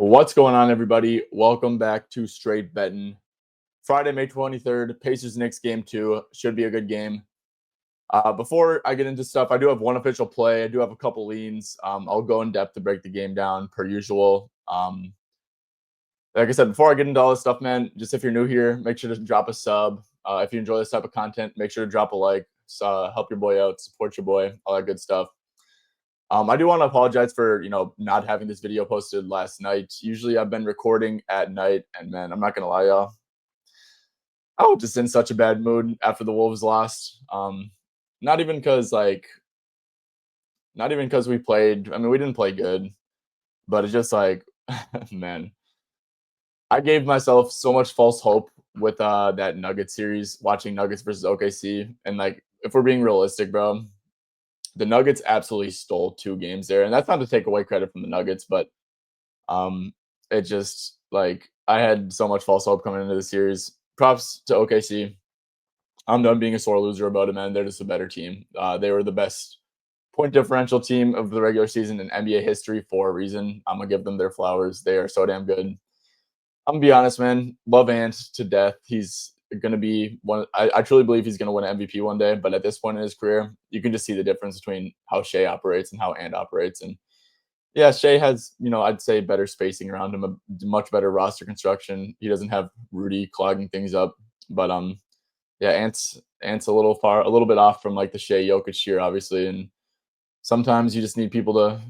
What's going on, everybody? Welcome back to Straight Betting. Friday, May 23rd, Pacers Knicks game 2. Should be a good game. Before I get into stuff, I do have one official play. I do have a couple leans. I'll go in depth to break the game down per usual. Like I said, before I get into all this stuff, man, just if you're new here, make sure to drop a sub. If you enjoy this type of content, make sure to drop a like. Help your boy out, support your boy, all that good stuff. I do want to apologize for not having this video posted last night. Usually I've been recording at night, and man, I'm not gonna lie, y'all, I was just in such a bad mood after the Wolves lost. Not even because we played. I mean, we didn't play good, but it's just like, man, I gave myself so much false hope with that Nuggets series, watching Nuggets versus OKC, and like, if we're being realistic, bro, the Nuggets absolutely stole 2 games there, and that's not to take away credit from the Nuggets, but it just like I had so much false hope coming into the series. Props to OKC. I'm done being a sore loser about it, man. They're just a better team. They were the best point differential team of the regular season in NBA history for a reason. I'm gonna give them their flowers. They are so damn good. I'm gonna be honest, man. Love Ant to death. He's going to be one. I truly believe he's going to win MVP one day. But at this point in his career, you can just see the difference between how Shea operates and how Ant operates. And yeah, Shea has, I'd say better spacing around him, a much better roster construction. He doesn't have Rudy clogging things up. But yeah, Ant's a little bit off from like the Shea Jokic year, obviously. And sometimes you just need people to,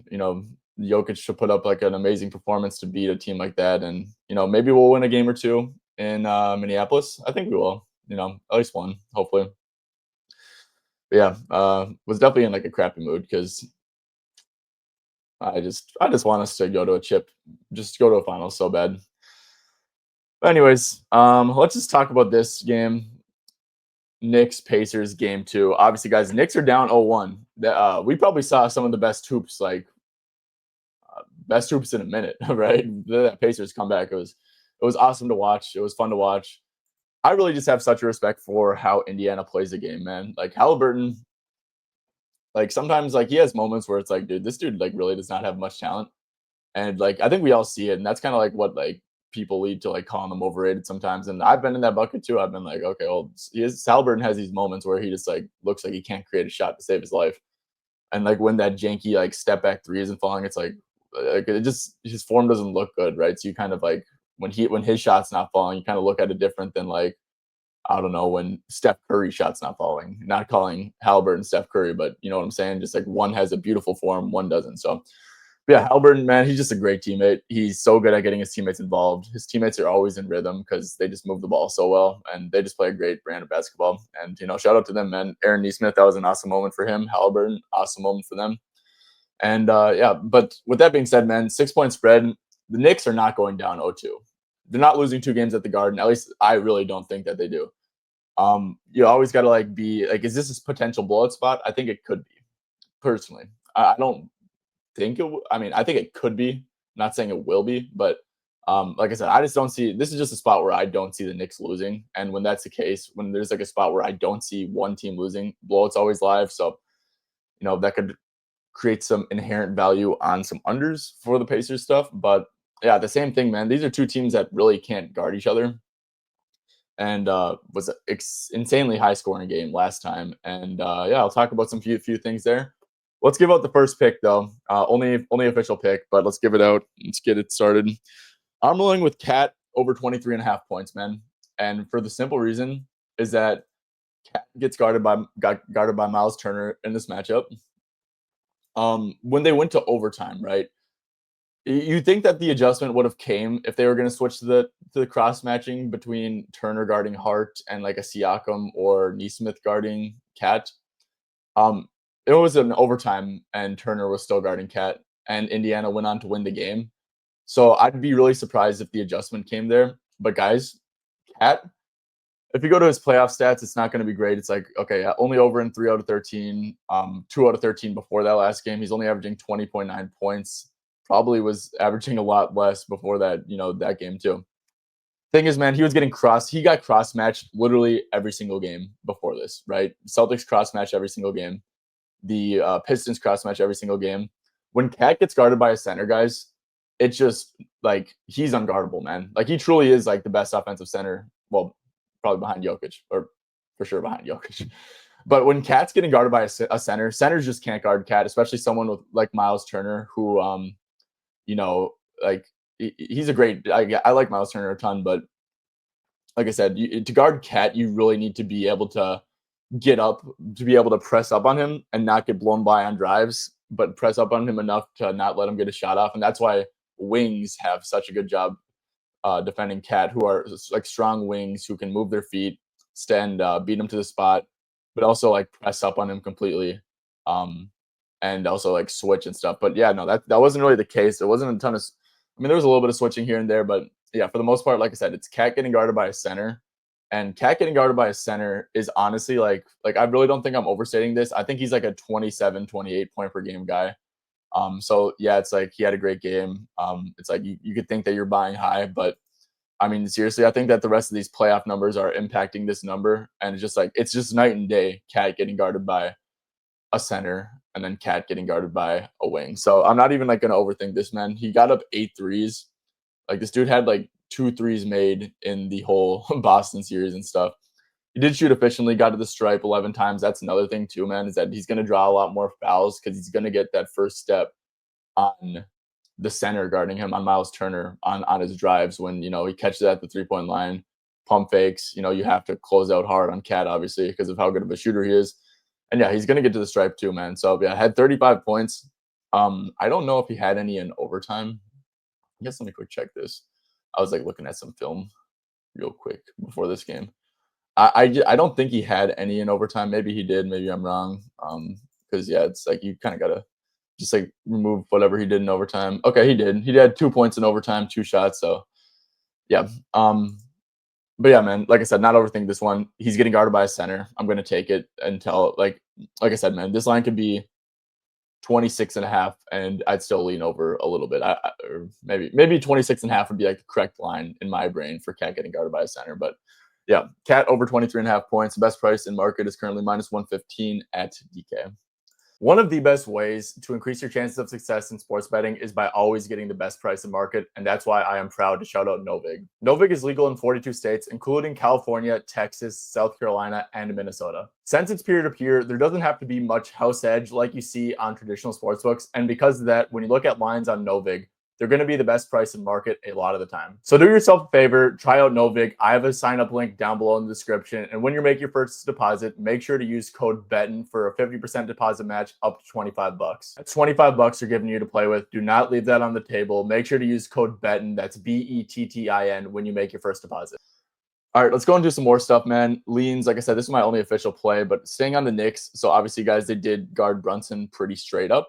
Jokic to put up like an amazing performance to beat a team like that. And, maybe we'll win a game or two in Minneapolis. I think we will, at least one, hopefully. But yeah, was definitely in like a crappy mood because I just want us to go to a chip, just go to a final so bad. But anyways, let's just talk about this game. Knicks Pacers game 2. Obviously, guys, Knicks are down 0-1. We probably saw some of the best hoops, best hoops in a minute, right? That Pacers comeback, it was awesome to watch. It was fun to watch. I really just have such a respect for how Indiana plays the game, man. Like Halliburton, like sometimes like he has moments where it's like, dude, this dude like really does not have much talent. And like I think we all see it, and that's kind of like what like people lead to like calling them overrated sometimes. And I've been in that bucket too. I've been like, okay, well, Halliburton has these moments where he just like looks like he can't create a shot to save his life. And like when that janky like step back 3 isn't falling, it's like it just his form doesn't look good, right? So you kind of like when his shot's not falling, you kind of look at it different than like, I don't know, when Steph Curry shot's not falling. Not calling Halliburton Steph Curry, but you know what I'm saying? Just like one has a beautiful form, one doesn't. So yeah, Halliburton, man, he's just a great teammate. He's so good at getting his teammates involved. His teammates are always in rhythm because they just move the ball so well, and they just play a great brand of basketball. And, shout out to them, man. Aaron Nesmith, that was an awesome moment for him. Halliburton, awesome moment for them. And, yeah, but with that being said, man, 6-point spread, the Knicks are not going down 0-2. They're not losing 2 games at the Garden. At least I really don't think that they do. You always got to like be like, is this a potential blowout spot? I think it could be, personally. I don't think I think it could be. I'm not saying it will be, but like I said, I just don't see. This is just a spot where I don't see the Knicks losing. And when that's the case, when there's like a spot where I don't see one team losing, blowout's always live. So that could create some inherent value on some unders for the Pacers stuff. But yeah, the same thing, man. These are 2 teams that really can't guard each other. And was an insanely high scoring game last time. And yeah, I'll talk about some few things there. Let's give out the first pick though. Only official pick, but let's give it out. Let's get it started. I'm rolling with Cat over 23.5 points, man. And for the simple reason is that Cat got guarded by Miles Turner in this matchup. When they went to overtime, right? You think that the adjustment would have came if they were going to switch to the cross matching between Turner guarding Hart and like a Siakam or Nesmith guarding Cat. It was an overtime and Turner was still guarding Cat, and Indiana went on to win the game. So I'd be really surprised if the adjustment came there. But guys, Cat, if you go to his playoff stats, it's not going to be great. It's like, okay, only over in 3 out of 13, 2 out of 13 before that last game. He's only averaging 20.9 points. Probably was averaging a lot less before that, that game too. Thing is, man, he got cross-matched literally every single game before this, right? Celtics cross-match every single game. The Pistons cross-match every single game. When Cat gets guarded by a center, guys, it just like he's unguardable, man. Like he truly is like the best offensive center. Well, probably behind Jokic, or for sure behind Jokic. But when Cat's getting guarded by a center, centers just can't guard Cat, especially someone with like Miles Turner, who you know, like he's a great. I like Miles Turner a ton, but like I said, to guard Cat, you really need to be able to get up, to be able to press up on him and not get blown by on drives, but press up on him enough to not let him get a shot off. And that's why wings have such a good job defending Cat, who are like strong wings who can move their feet, stand, beat him to the spot, but also like press up on him completely, and also like switch and stuff. But yeah, no, that wasn't really the case. There wasn't a ton of. I mean, there was a little bit of switching here and there, but yeah, for the most part, like I said, it's Cat getting guarded by a center. And Cat getting guarded by a center is honestly like I really don't think I'm overstating this. I think he's like a 27, 28 point per game guy. So yeah, it's like he had a great game. It's like you could think that you're buying high, but I mean, seriously, I think that the rest of these playoff numbers are impacting this number. And it's just night and day. Cat getting guarded by a center and then Cat getting guarded by a wing. So I'm not even like gonna overthink this, man. He got up 8 threes. Like this dude had like 2 threes made in the whole Boston series and stuff. He did shoot efficiently, got to the stripe 11 times. That's another thing too, man, is that he's going to draw a lot more fouls because he's going to get that first step on the center guarding him, on Miles Turner, on his drives when, he catches it at the 3-point line, pump fakes. You have to close out hard on Cat, obviously, because of how good of a shooter he is. And yeah, he's going to get to the stripe too, man. So yeah, had 35 points. I don't know if he had any in overtime. I guess let me quick check this. I was like looking at some film real quick before this game. I don't think he had any in overtime. Maybe he did. Maybe I'm wrong. Because yeah, it's like you kind of gotta just like remove whatever he did in overtime. Okay, he did. He had 2 points in overtime, 2 shots. So yeah. But yeah, man. Like I said, not overthink this one. He's getting guarded by a center. I'm gonna take it until like I said, man. This line could be 26.5, and I'd still lean over a little bit. Or maybe 26.5 would be like the correct line in my brain for Cat getting guarded by a center. But yeah, Cat over 23.5 points. The best price in market is currently minus 115 at DK. One of the best ways to increase your chances of success in sports betting is by always getting the best price in market, and that's why I am proud to shout out NoVig. NoVig is legal in 42 states, including California, Texas, South Carolina, and Minnesota. Since it's peer-to-peer, there doesn't have to be much house edge like you see on traditional sportsbooks, and because of that, when you look at lines on NoVig, they're going to be the best price in market a lot of the time. So do yourself a favor, try out NoVig. I have a sign up link down below in the description. And when you make your first deposit, make sure to use code BETTIN for a 50% deposit match up to $25. That's $25 you're giving you to play with. Do not leave that on the table. Make sure to use code BETTIN. That's BETTIN when you make your first deposit. All right, let's go and do some more stuff, man. Leans, like I said, this is my only official play, but staying on the Knicks. So obviously, guys, they did guard Brunson pretty straight up.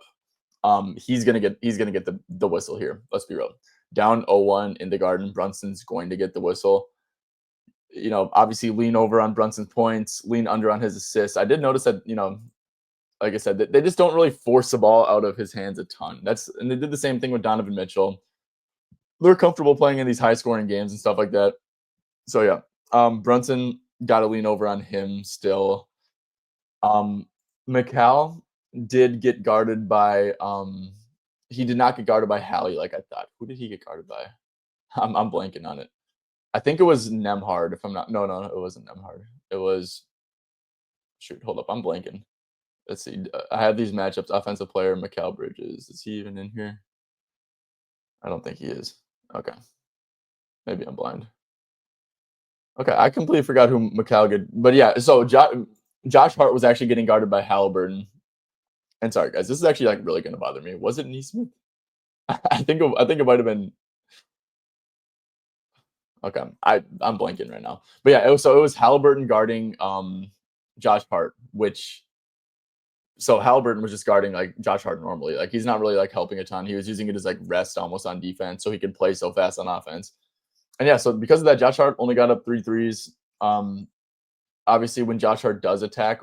He's gonna get the whistle here. Let's be real. Down 0-1 in the Garden, Brunson's going to get the whistle. Obviously lean over on Brunson's points, lean under on his assists. I did notice that, like I said, they just don't really force the ball out of his hands a ton. And they did the same thing with Donovan Mitchell. They're comfortable playing in these high scoring games and stuff like that. So yeah, Brunson got to lean over on him still. McCall did get guarded by he did not get guarded by Hallie like I thought. Who did he get guarded by? I'm blanking on it. I think it was Nemhard. If I'm not, no, it wasn't Nemhard. It was hold up, I'm blanking. Let's see. I have these matchups. Offensive player Mikal Bridges. Is he even in here? I don't think he is. Okay, maybe I'm blind. Okay, I completely forgot who Mikal get. But yeah, so Josh Hart was actually getting guarded by Halliburton. And sorry, guys, this is actually like really going to bother me. Was it Neesmith? I think it might have been. Okay, I'm blanking right now. But yeah, it was Halliburton guarding Josh Hart, so Halliburton was just guarding like Josh Hart normally. Like he's not really like helping a ton. He was using it as like rest almost on defense, so he could play so fast on offense. And yeah, so because of that, Josh Hart only got up 3 threes. Obviously, when Josh Hart does attack,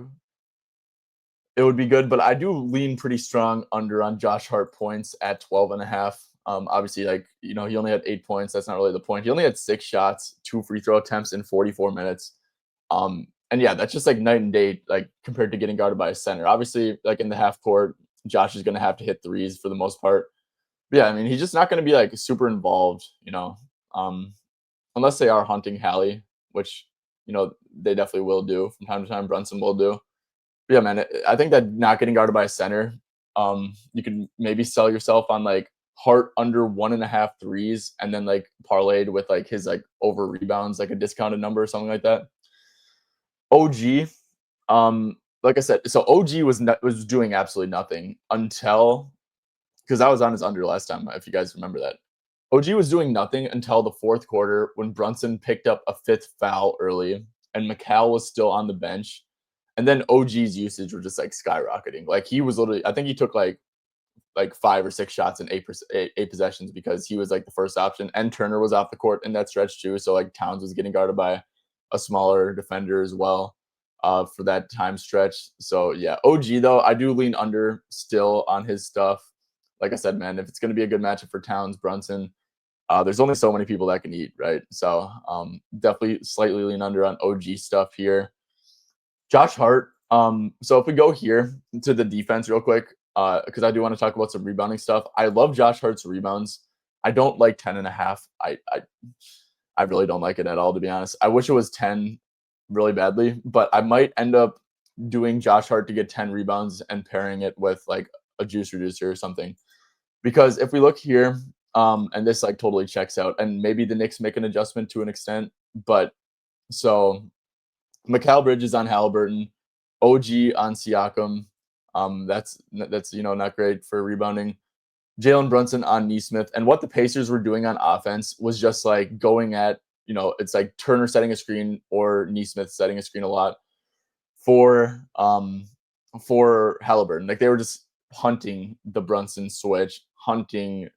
it would be good, but I do lean pretty strong under on Josh Hart points at 12.5. Obviously, like, he only had 8 points. That's not really the point. He only had 6 shots, 2 free throw attempts in 44 minutes. And yeah, that's just like night and day, like compared to getting guarded by a center. Obviously, like in the half court, Josh is going to have to hit threes for the most part. Yeah, I mean, he's just not going to be like super involved, um, unless they are hunting Hallie, which they definitely will do from time to time. Brunson will do. But yeah, man, I think that not getting guarded by a center, you can maybe sell yourself on like Hart under 1.5 threes, and then like parlayed with like his like over rebounds, like a discounted number or something like that. OG, like I said, so OG was doing absolutely nothing until because I was on his under last time, if you guys remember that. OG was doing nothing until the fourth quarter when Brunson picked up a fifth foul early and McCall was still on the bench. And then OG's usage was just like skyrocketing. Like he was literally, I think he took like 5 or 6 shots in eight possessions because he was like the first option. And Turner was off the court in that stretch too. So like Towns was getting guarded by a smaller defender as well for that time stretch. So yeah, OG though, I do lean under still on his stuff. Like I said, man, if it's going to be a good matchup for Towns, Brunson, there's only so many people that can eat, right? So definitely slightly lean under on OG stuff here. Josh Hart. So if we go here to the defense real quick, because I do want to talk about some rebounding stuff. I love Josh Hart's rebounds. I don't like 10.5. I really don't like it at all, to be honest. I wish it was 10 really badly, but I might end up doing Josh Hart to get 10 rebounds and pairing it with like a juice reducer or something. Because if we look here, and this like totally checks out, and maybe the Knicks make an adjustment to an extent, but so Mikal Bridges on Halliburton, OG on Siakam. That's not great for rebounding. Jalen Brunson on Neesmith, and what the Pacers were doing on offense was just like going at it's like Turner setting a screen or Neesmith setting a screen a lot for Halliburton. Like they were just hunting the Brunson switch, hunting,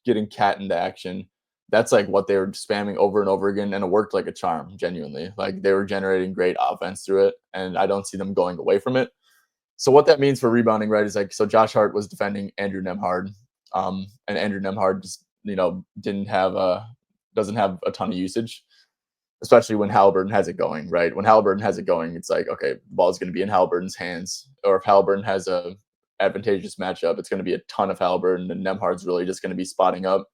getting Cat into action. That's like what they were spamming over and over again, and it worked like a charm. Genuinely, like they were generating great offense through it, and I don't see them going away from it. So what that means for rebounding, right, is like so Josh Hart was defending Andrew Nemhard, and Andrew Nemhard just doesn't have a ton of usage, especially when Halliburton has it going, right? When Halliburton has it going, it's like, okay, the ball's going to be in Halliburton's hands. Or if Halliburton has a advantageous matchup, it's going to be a ton of Halliburton, and Nemhard's really just going to be spotting up.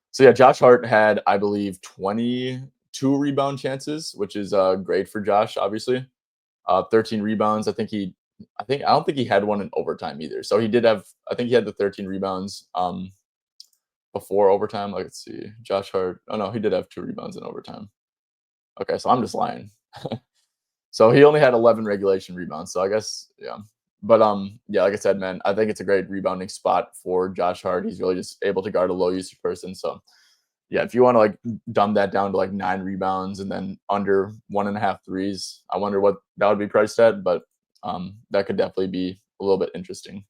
So yeah, Josh Hart had, I believe, 22 rebound chances, which is great for Josh, obviously. 13 rebounds. I don't think he had one in overtime either. So he did have, I think he had the 13 rebounds before overtime. Like, let's see, Josh Hart. Oh no, he did have 2 rebounds in overtime. Okay, so I'm just lying. So he only had 11 regulation rebounds. So I guess yeah. But yeah, like I said, man, I think it's a great rebounding spot for Josh Hart. He's really just able to guard a low usage person. So yeah, if you want to like dumb that down to like 9 rebounds and then under 1.5 threes, I wonder what that would be priced at. But that could definitely be a little bit interesting.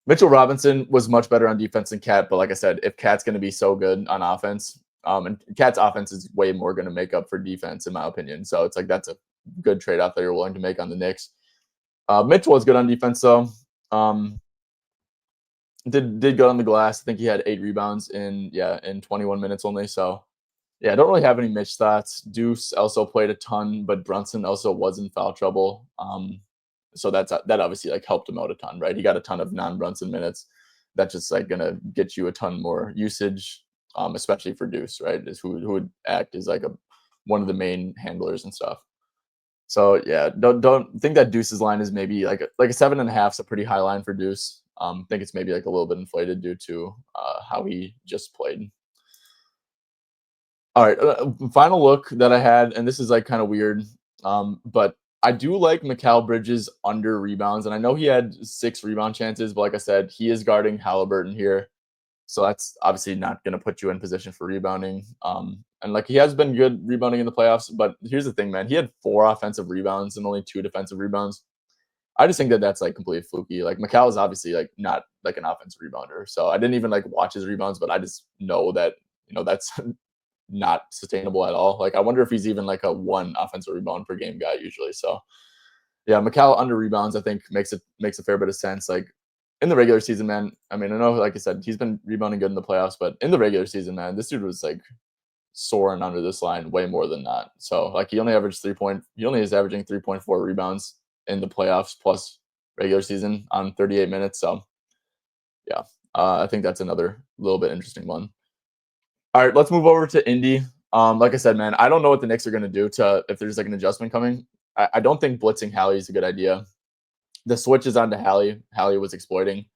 Mitchell Robinson was much better on defense than Cat, but like I said, if Cat's going to be so good on offense, and Cat's offense is way more going to make up for defense, in my opinion. So it's like that's a good trade off that you're willing to make on the Knicks. Mitchell was good on defense, though. Did good on the glass. I think he had 8 rebounds in 21 minutes only. So yeah, I don't really have any Mitch thoughts. Deuce also played a ton, but Brunson also was in foul trouble. So that obviously like helped him out a ton, right? He got a ton of non-Brunson minutes. That's just like gonna get you a ton more usage, especially for Deuce, right? Is who would act as like one of the main handlers and stuff. So yeah, don't think that Deuce's line is maybe like a 7.5 is a pretty high line for Deuce. I think it's maybe like a little bit inflated due to how he just played. All right, final look that I had, and this is like kind of weird, but I do like Mikal Bridges under rebounds, and I know he had 6 rebound chances, but like I said, he is guarding Halliburton here, so that's obviously not going to put you in position for rebounding. And like he has been good rebounding in the playoffs, but here's the thing, man, he had 4 offensive rebounds and only 2 defensive rebounds. I just think that that's like completely fluky. Like Mikal is obviously like not like an offensive rebounder, so I didn't even like watch his rebounds, but I just know that that's not sustainable at all. Like I wonder if he's even like a 1 offensive rebound per game guy usually. So yeah, Mikal under rebounds I think makes a fair bit of sense. Like in the regular season, man. I mean, I know like I said, he's been rebounding good in the playoffs, but in the regular season, man, this dude was like soaring under this line way more than that. So like he only is averaging 3.4 rebounds in the playoffs plus regular season on 38 minutes. So yeah. I think that's another little bit interesting one. All right, let's move over to Indy. Like I said, man, I don't know what the Knicks are going to do to if there's like an adjustment coming. I don't think blitzing Hallie is a good idea. The switches onto Hallie, Hallie was exploiting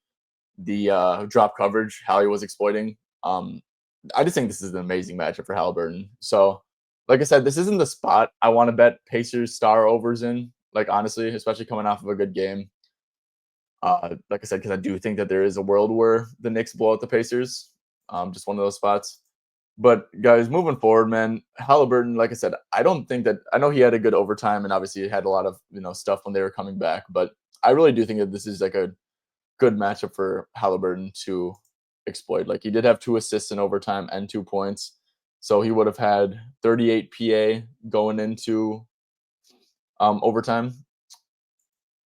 the drop coverage. Hallie was exploiting. Um, I just think this is an amazing matchup for Halliburton. So, like I said, this isn't the spot I want to bet Pacers star overs in. Like honestly, especially coming off of a good game. Like I said, because I do think that there is a world where the Knicks blow out the Pacers. Just one of those spots. But guys, moving forward, man, Halliburton, like I said, I don't think that I know he had a good overtime and obviously he had a lot of stuff when they were coming back, but I really do think that this is like a good matchup for Halliburton to exploit. Like he did have 2 assists in overtime and 2 points. So he would have had 38 PA going into overtime.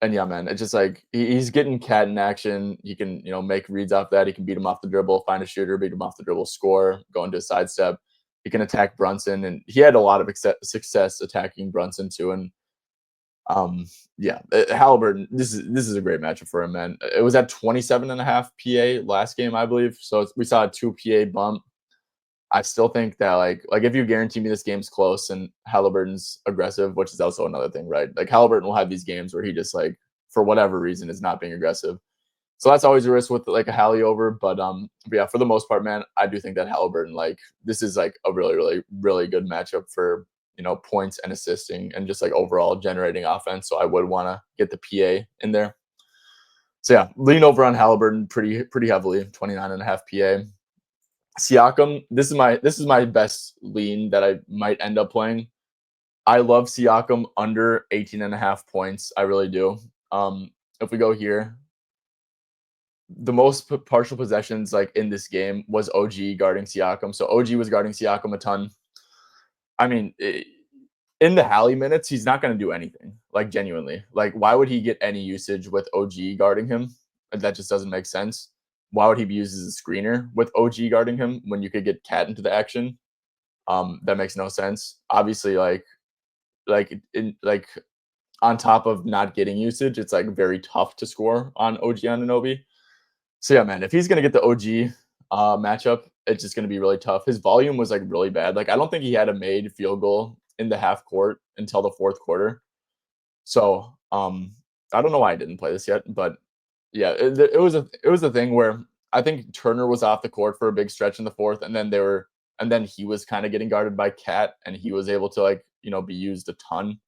And yeah, man, it's just like he's getting cat in action. He can, make reads off that. He can beat him off the dribble, find a shooter, beat him off the dribble, score, go into a sidestep. He can attack Brunson, and he had a lot of success attacking Brunson too. And yeah, Halliburton, this is a great matchup for him, man. It was at 27.5 PA last game, I believe. So we saw a 2 PA bump. I still think that like if you guarantee me this game's close and Halliburton's aggressive, which is also another thing, right? Like Halliburton will have these games where he just like for whatever reason is not being aggressive. So that's always a risk with like a Hallie over. But yeah, for the most part, man, I do think that Halliburton, like this is like a really, really, really good matchup for points and assisting and just like overall generating offense. So I would want to get the PA in there. So yeah, lean over on Halliburton pretty heavily, 29.5 PA. Siakam, this is my best lean that I might end up playing. I love Siakam under 18.5 points. I really do. If we go here, the most partial possessions like in this game was OG guarding Siakam. So OG was guarding Siakam a ton. I mean, in the Hallie minutes, he's not going to do anything. Like genuinely, like why would he get any usage with OG guarding him? That just doesn't make sense. Why would he be used as a screener with OG guarding him when you could get Cat into the action? That makes no sense. Obviously, like on top of not getting usage, it's like very tough to score on OG Anunoby. So yeah, man, if he's gonna get the OG matchup, it's just gonna be really tough. His volume was like really bad. Like I don't think he had a made field goal in the half court until the fourth quarter. So I don't know why I didn't play this yet, but yeah, it was a thing where I think Turner was off the court for a big stretch in the fourth, and then he was kind of getting guarded by Cat, and he was able to like be used a ton.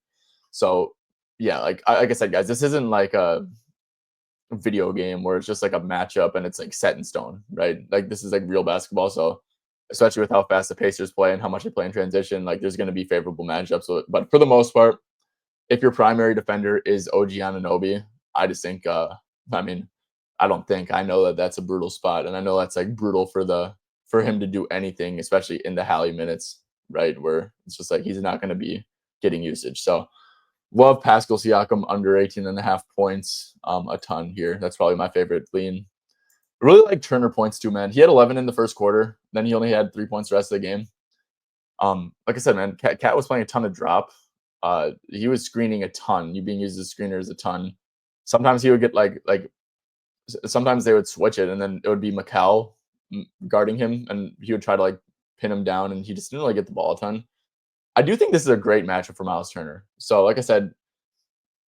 So yeah, like I said, guys, this isn't like a video game where it's just like a matchup and it's like set in stone, right? Like this is like real basketball. So especially with how fast the Pacers play and how much they play in transition, like there's going to be favorable matchups. But for the most part, if your primary defender is OG Anunoby, I just think, I mean, I don't think I know that that's a brutal spot, and I know that's like brutal for him to do anything, especially in the Hallie minutes, right? Where it's just like he's not going to be getting usage. So love Pascal Siakam under 18.5 points, a ton here. That's probably my favorite lean. Really like Turner points too, man. He had 11 in the first quarter, then he only had 3 points the rest of the game. Like I said, man, Cat was playing a ton of drop. He was screening a ton. You being used as screeners a ton. Sometimes he would get sometimes they would switch it, and then it would be Macau guarding him, and he would try to like pin him down, and he just didn't really get the ball a ton. I do think this is a great matchup for Miles Turner. So, like I said,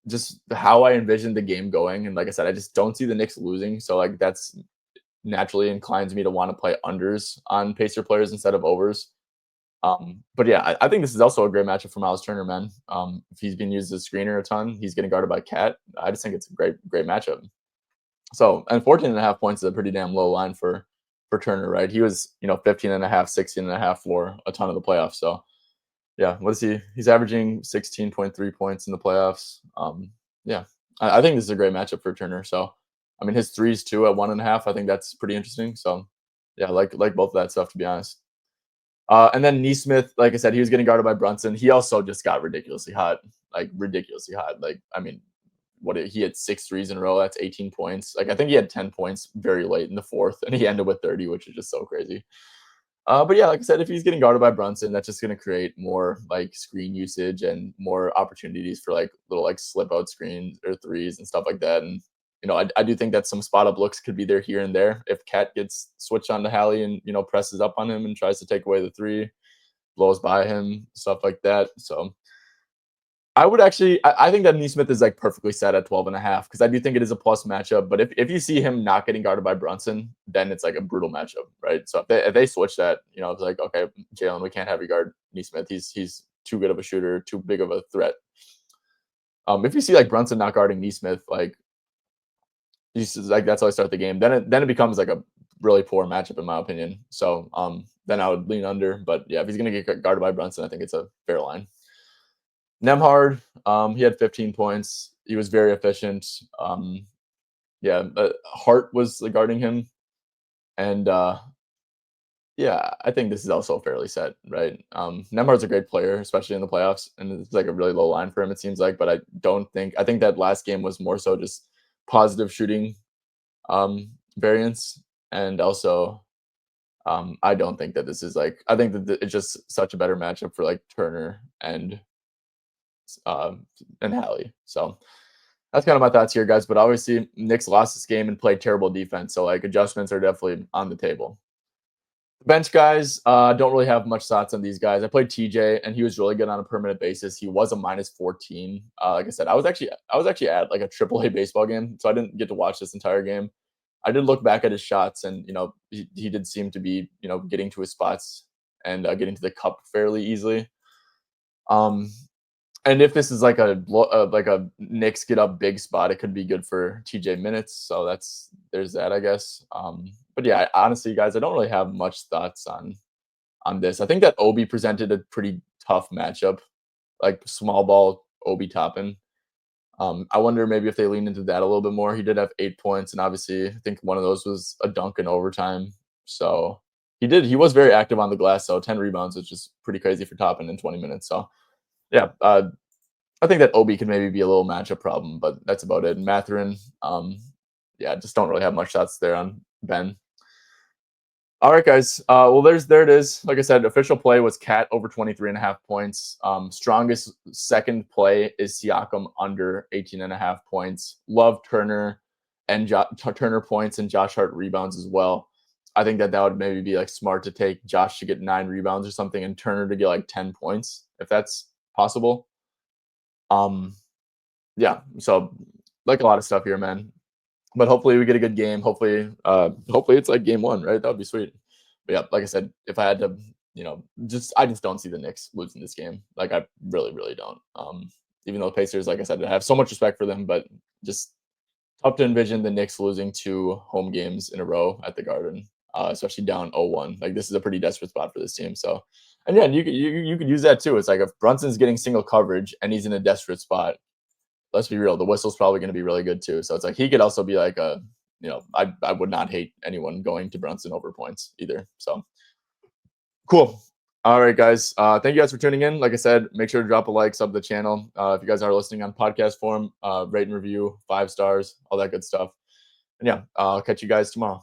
just how I envisioned the game going, and like I said, I just don't see the Knicks losing. So, like that's naturally inclines me to want to play unders on Pacer players instead of overs. But yeah, I think this is also a great matchup for Miles Turner, man. If he's being used as a screener a ton, he's getting guarded by Cat. I just think it's a great matchup. So, and 14.5 points is a pretty damn low line for Turner, right? He was, 15.5, 16.5 for a ton of the playoffs. So, yeah, what is he? He's averaging 16.3 points in the playoffs. Yeah, I think this is a great matchup for Turner. So, I mean, his threes too at 1.5. I think that's pretty interesting. So, yeah, like both of that stuff to be honest. And then Neesmith, like I said, he was getting guarded by Brunson. He also just got ridiculously hot, like ridiculously hot. Like, I mean, he had 6 threes in a row. That's 18 points. Like, I think he had 10 points very late in the fourth, and he ended with 30, which is just so crazy. But yeah, like I said, if he's getting guarded by Brunson, that's just going to create more like screen usage and more opportunities for like little like slip out screens or threes and stuff like that. And I do think that some spot up looks could be there here and there if Cat gets switched on to Hallie and presses up on him and tries to take away the three, blows by him, stuff like that. So I would actually, I think that Neesmith is like perfectly set at 12.5 because I do think it is a plus matchup. But if you see him not getting guarded by Brunson, then it's like a brutal matchup, right? So if they switch that, it's like, okay, Jalen, we can't have you guard Neesmith. He's too good of a shooter, too big of a threat. If you see like Brunson not guarding Neesmith, like that's how I start the game. Then it becomes like a really poor matchup in my opinion. So then I would lean under. But yeah, if he's gonna get guarded by Brunson, I think it's a fair line. Nemhard, he had 15 points. He was very efficient. Hart was guarding him, and yeah, I think this is also fairly set, right? Nemhard's a great player, especially in the playoffs, and it's like a really low line for him, it seems like. But I think that last game was more so just positive shooting variance, and also I don't think that this is like. I think that it's just such a better matchup for like Turner and Hallie. So that's kind of my thoughts here, guys. But obviously, Knicks lost this game and played terrible defense. So like adjustments are definitely on the table. Bench guys, don't really have much thoughts on these guys. I played TJ and he was really good on a permanent basis. He was a -14. Like I said, I was actually at like a AAA baseball game, so I didn't get to watch this entire game. I did look back at his shots, and he did seem to be getting to his spots and getting to the cup fairly easily. And if this is like a Knicks get up big spot, it could be good for TJ minutes. So there's that, I guess. But yeah, honestly, guys, I don't really have much thoughts on this. I think that Obi presented a pretty tough matchup, like small ball Obi Toppin. I wonder maybe if they lean into that a little bit more. He did have 8 points, and obviously, I think one of those was a dunk in overtime. So he was very active on the glass. So 10 rebounds, which is pretty crazy for Toppin in 20 minutes. So yeah, I think that Obi could maybe be a little matchup problem, but that's about it. And Mathurin, yeah, just don't really have much shots there on Ben. All right, guys. Well, there it is. Like I said, official play was Cat over 23.5 points. Strongest second play is Siakam under 18.5 points. Love Turner and Turner points and Josh Hart rebounds as well. I think that would maybe be like smart to take Josh to get 9 rebounds or something and Turner to get like 10 points if that's possible. Yeah, so like a lot of stuff here, man. But hopefully we get a good game. Hopefully it's like game one, right? That would be sweet. But yeah, like I said, if I had to, I just don't see the Knicks losing this game. Like I really, really don't. Even though Pacers, like I said, I have so much respect for them, but just tough to envision the Knicks losing 2 home games in a row at the Garden, especially down 0-1. Like this is a pretty desperate spot for this team. So, and yeah, you could use that too. It's like if Brunson's getting single coverage and he's in a desperate spot, let's be real, the whistle's probably going to be really good too. So it's like he could also be like I would not hate anyone going to Brunson over points either. So cool. All right, guys. Thank you guys for tuning in. Like I said, make sure to drop a like, sub the channel. If you guys are listening on podcast form, rate and review, 5 stars, all that good stuff. And yeah, I'll catch you guys tomorrow.